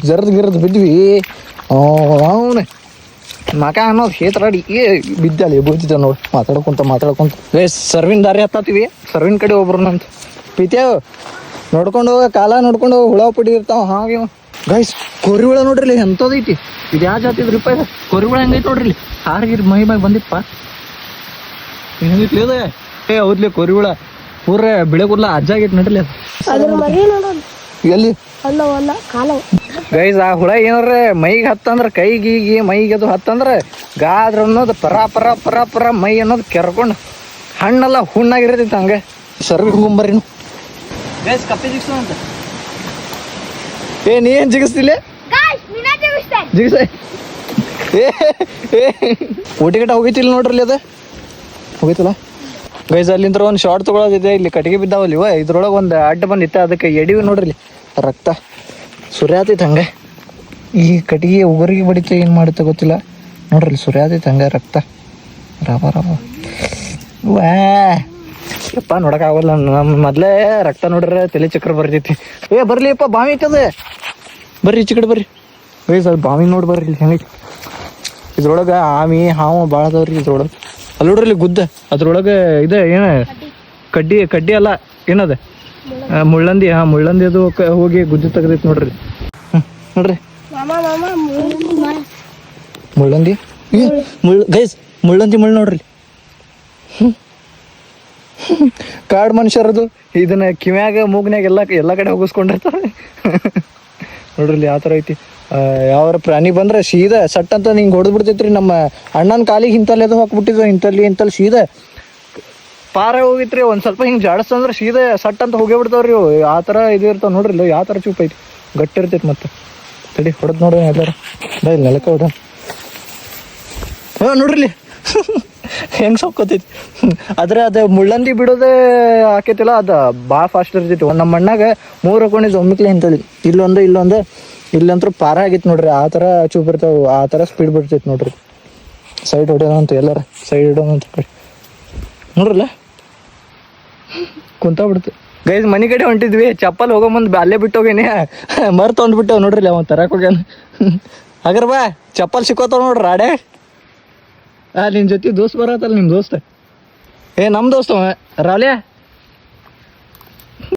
ಗಿರದ್ ಬಿದ್ವಿ. ಅವನೇ ಮಕ ಅನ್ನೋದು ಹೇತರಾಡಿ ಬಿದ್ದಲ್ಲ ಬೀಳ್ತಿದ್ದ ನೋಡಿ ಮಾತಾಡ್ಕೊಂತ ಸರ್ವಿನ ದಾರಿ ಹತ್ತತ್ತೀವಿ. ಸರ್ವಿನ ಕಡೆ ಒಬ್ರು ನಂತ ಪಿತ್ಯಾವ ನೋಡ್ಕೊಂಡು ಹೋಗ ಕಾಲ ನೋಡ್ಕೊಂಡು ಹೋಗ ಹುಳ ಪುಡಿ ಇರ್ತಾವ. ಹಾಗೆ ಗೈಸ್ ಕೊರಿ ಹುಳ ನೋಡ್ರಿ ಎಂಥದೈತಿ ಇದು. ಯಾವ ಜಾತಿ ಇದ್ರಿಪ್ಪ ಇದು ಕೊರಿ ಹುಳ ಹೆಂಗೈತಿ ನೋಡ್ರಿ. ಹಾರ್ಗಿರ್ ಮೈ ಮ್ಯಾಗ ಬಂದಿತ್ತಪ್ಪ ಹೆಂಗೈತಿ ಅದ. ಹೌದ್ಲಿ ಕೊರಿ ಹುಳ ಪೂರ ಬಿಳೆ ಕೂದಲ ಅಜ್ಜಾಗೈತಿ ನಡ್ರಿ ಅದು. ಎಲ್ಲಿ ಗೈಸ್ ಆ ಹುಳ ಏನಾರ ಮೈಗೆ ಹತ್ತಂದ್ರ ಕೈಗೀಗಿ ಮೈಗೆ ಅದು ಹತ್ತಂದ್ರ ಗಾದ್ರ ಅನ್ನೋದು ಪರ ಪರ ಪರ ಪರ ಮೈ ಅನ್ನೋದು ಕೆರ್ಕೊಂಡು ಹಣ್ಣೆಲ್ಲ ಹುಣ್ಣಾಗಿರ್ತೈತಿ. ಹಂಗೆ ಸರ್ವಿ ಹುಂಬರ್ರಿ ಗೈಸ್ ಕಪ್ಪೆ ಜಿಗ್ಸು ಅಂತ. ನೀ ಏನ್ ಜಿಗಿಸ್ತಿಲ್ಲ ಜಿಗಿಸ. ಊಟಿಗಟ್ಟ ಹೋಗಿತಿಲ್ಲ ನೋಡ್ರಿ ಅದ ಹೋಗಿತ್ತಲ್ಲ ಗೈಸ್. ಅಲ್ಲಿಂದ್ರ ಒಂದು ಶಾರ್ಟ್ ತೊಗೊಳೋದಿದೆ. ಇಲ್ಲಿ ಕಟ್ಟಿಗೆ ಬಿದ್ದಾವಲ್ಲಿ ಇದ್ರೊಳಗೆ ಒಂದು ಅಡ್ಡ ಬಂದಿತ್ತ ಅದಕ್ಕೆ ಎಡಿವಿ ನೋಡ್ರಿ ರಕ್ತ ಸುರ್ಯಾತೈತೆ ಹಂಗೆ. ಈ ಕಟ್ಟಿಗೆ ಉಗುರಿಗೆ ಬಡಿತ ಏನು ಮಾಡುತ್ತೆ ಗೊತ್ತಿಲ್ಲ ನೋಡ್ರಿ ಸುರ್ಯಾತೈತೆ ಹಂಗೆ ರಕ್ತ ರವ ರವ. ವಾ ಯಪ್ಪ ನೋಡೋಕ್ಕಾಗಲ್ಲ. ನಮ್ಮ ಮೊದಲೇ ರಕ್ತ ನೋಡ್ರೆ ತಲೆ ಚಕ್ರ ಬರ್ತೈತಿ. ಬರ್ಲಿಪ್ಪ ಬಾವಿ ಐತದ ಬರ್ರಿ ಈಚೆ ಕಡೆ ಬರ್ರಿ ಗೈಸ್. ಅದು ಬಾವಿ ನೋಡಿ ಬರ್ರಿ ಇಲ್ಲಿ ಹೆಂಗೈತಿ. ಇದ್ರೊಳಗೆ ಆಮಿ ಹಾವು ಭಾಳ ಅದಾವ್ರಿ ಇದ್ರೊಳಗೆ. ಅಲ್ಲಿ ನೋಡ್ರಿ ಇಲ್ಲಿ ಗುದ್ದ ಅದ್ರೊಳಗೆ ಇದೆ ಏನು ಕಡ್ಡಿ ಅಲ್ಲ ಏನದ ಮುಳ್ಳಂದಿ. ಮುಳ್ಳಂದಿ ಅದು ಹೋಗಿ ಗುದ್ದಿ ತೆಗ್ದೈತಿ ನೋಡ್ರಿ. ನೋಡ್ರಿ ಮುಳ್ಳಂದಿ ಗೈಸ್ ಮುಳ್ಳಂದಿ ಮುಳ್ಳು ನೋಡ್ರಿ. ಕಾಡು ಮನುಷ್ಯರದು ಇದನ್ನ ಕಿವ್ಯಾಗ ಮೂಗ್ನ್ಯಾಗ ಎಲ್ಲ ಕಡೆ ಹೋಗಿಸ್ಕೊಂಡಿರ್ತಾರೆ ನೋಡ್ರಿ ಯಾವ ಥರ ಐತಿ. ಯಾವ ಪ್ರಾಣಿ ಬಂದ್ರೆ ಸೀದಾ ಸಟ್ ಅಂತ ಹಿಂಗೆ ಹೊಡೆದು ಬಿಡ್ತೈತ್ರಿ. ನಮ್ಮ ಅಣ್ಣನ ಕಾಲಿಗೆ ಇಂತಲ್ಲಿ ಅದು ಹಾಕ್ಬಿಟ್ಟಿದ್ವು ಇಂತಲ್ಲಿ ಸೀದಾ ಪಾರ ಹೋಗಿತ್ರಿ. ಒಂದು ಸ್ವಲ್ಪ ಹಿಂಗೆ ಜಾಡಿಸ್ತಂದ್ರೆ ಸೀದಾ ಸಟ್ ಅಂತ ಹೋಗೇ ಬಿಡ್ತಾವ್ರಿ ಇವು. ಆ ಥರ ಇದು ಇರ್ತಾವ ನೋಡ್ರಿ. ಯಾವ ಥರ ಚೂಪ್ ಐತಿ ಗಟ್ಟಿ ಇರ್ತೈತಿ. ಮತ್ತೆ ತಡಿ ಹೊಡೆದು ನೋಡ್ರಿ ಎಲ್ಲಾರ ಇಲ್ಲಿ ನೆಲಕ್ಕೆ ಹೊಡ. ನೋಡ್ರಿ ಹೆಂಗೆ ಸೊಕ್ಕೋತೈತಿ. ಆದ್ರೆ ಅದು ಮುಳ್ಳಂದಿ ಬಿಡೋದೇ ಆಕೈತಿಲ್ಲ ಅದು ಭಾಳ ಫಾಸ್ಟ್ ಇರ್ತೈತಿ. ನಮ್ಮ ಅಣ್ಣಾಗ 3 ಹಾಕೊಂಡಿದ್ದು ಒಮ್ಮಿಕ್ಲೆ ಇಂಥದ್ದು ಇಲ್ಲೊಂದು ಇಲ್ಲಂತೂ ಪಾರ ಆಗಿತ್ತು ನೋಡ್ರಿ. ಆ ಥರ ಚೂಪ್ ಇರ್ತಾವೆ. ಆ ಥರ ಸ್ಪೀಡ್ ಬಿಡ್ತೈತಿ ನೋಡ್ರಿ. ಸೈಡ್ ಹೊಡೆಯೋದಂತ ಎಲ್ಲಾರ ಸೈಡ್ ಇಡೋದಂತ ಕಡೆ ನೋಡ್ರಲ್ಲ ಕುಂತ ಬಿಡ್ತು ಗೈಸ್. ಮನೆ ಕಡೆ ಹೊಂಟಿದ್ವಿ ಚಪ್ಪಲ್ ಹೋಗೋ ಮುಂದೆ ಅಲ್ಲೇ ಬಿಟ್ಟು ಹೋಗೇನಿ ಮರ್ ತೊಗೊಂಡ್ಬಿಟ್ಟವ್ ನೋಡ್ರಿ. ಅವ ತರಕ್ ಹೋಗ್ಯಾನ. ಹಾಗಾರ ಬಾ ಚಪ್ಪಲ್ ಸಿಕ್ಕೋತಾವ ನೋಡ್ರಿ ರಾಡೆ. ನಿನ್ನ ಜೊತೆ ದೋಸ್ತ್ ಬರತ್ತಲ್ಲ ನಿಮ್ಮ ದೋಸ್ತ. ನಮ್ಮ ದೋಸ್ತ ರಾವ್ಲ್ಯಾ